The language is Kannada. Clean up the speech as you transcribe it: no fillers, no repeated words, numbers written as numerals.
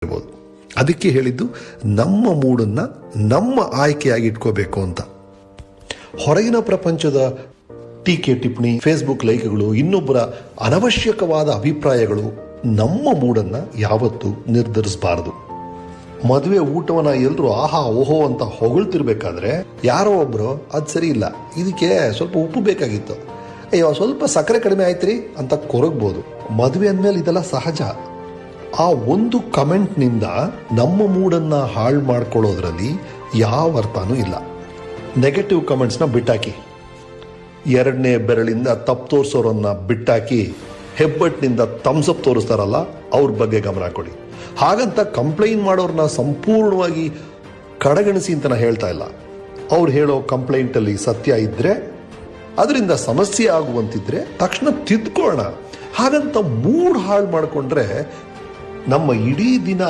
ಇರ್ಬೋದು. ಅದಕ್ಕೆ ಹೇಳಿದ್ದು ನಮ್ಮ ಮೂಡನ್ನ ನಮ್ಮ ಆಯ್ಕೆಯಾಗಿ ಇಟ್ಕೋಬೇಕು ಅಂತ. ಹೊರಗಿನ ಪ್ರಪಂಚದ ಟೀಕೆ ಟಿಪ್ಪಣಿ, ಫೇಸ್ಬುಕ್ ಲೈಕ್ಗಳು, ಇನ್ನೊಬ್ಬರ ಅನವಶ್ಯಕವಾದ ಅಭಿಪ್ರಾಯಗಳು ನಮ್ಮ ಮೂಡನ್ನ ಯಾವತ್ತೂ ನಿರ್ಧರಿಸಬಾರದು. ಮದುವೆ ಊಟವನ್ನ ಎಲ್ಲರೂ ಆಹಾ ಓಹೋ ಅಂತ ಹೊಗಳ್ತಿರ್ಬೇಕಾದ್ರೆ ಯಾರೋ ಒಬ್ರು ಅದು ಸರಿ ಇಲ್ಲ, ಇದಕ್ಕೆ ಸ್ವಲ್ಪ ಉಪ್ಪು ಬೇಕಾಗಿತ್ತು, ಅಯ್ಯೋ ಸ್ವಲ್ಪ ಸಕ್ಕರೆ ಕಡಿಮೆ ಆಯ್ತ್ರಿ ಅಂತ ಕೊರಗ್ಬೋದು. ಮದುವೆ ಅಂದಮೇಲೆ ಇದೆಲ್ಲ ಸಹಜ. ಆ ಒಂದು ಕಮೆಂಟ್ನಿಂದ ನಮ್ಮ ಮೂಡನ್ನ ಹಾಳು ಮಾಡ್ಕೊಳ್ಳೋದ್ರಲ್ಲಿ ಯಾವ ಅರ್ಥನೂ ಇಲ್ಲ. ನೆಗೆಟಿವ್ ಕಮೆಂಟ್ಸ್ನ ಬಿಟ್ಟಾಕಿ, ಎರಡನೇ ಬೆರಳಿಂದ ತಪ್ಪು ತೋರಿಸೋರನ್ನ ಬಿಟ್ಟಾಕಿ, ಹೆಬ್ಬಟ್ಟಿನಿಂದ ಥಮ್ಸಪ್ ತೋರಿಸ್ತಾರಲ್ಲ ಅವ್ರ ಬಗ್ಗೆ ಗಮನ ಕೊಡಿ. ಹಾಗಂತ ಕಂಪ್ಲೇಂಟ್ ಮಾಡೋರನ್ನ ಸಂಪೂರ್ಣವಾಗಿ ಕಡೆಗಣಿಸಿ ಅಂತ ನಾನು ಹೇಳ್ತಾ ಇಲ್ಲ. ಅವ್ರು ಹೇಳೋ ಕಂಪ್ಲೇಂಟಲ್ಲಿ ಸತ್ಯ ಇದ್ದರೆ, ಅದರಿಂದ ಸಮಸ್ಯೆ ಆಗುವಂತಿದ್ರೆ ತಕ್ಷಣ ತಿದ್ಕೊಳ್ಳೋಣ. ಹಾಗಂತ ಮೂಡ್ ಹಾಳು ಮಾಡಿಕೊಂಡ್ರೆ ನಮ್ಮ ಇಡೀ ದಿನ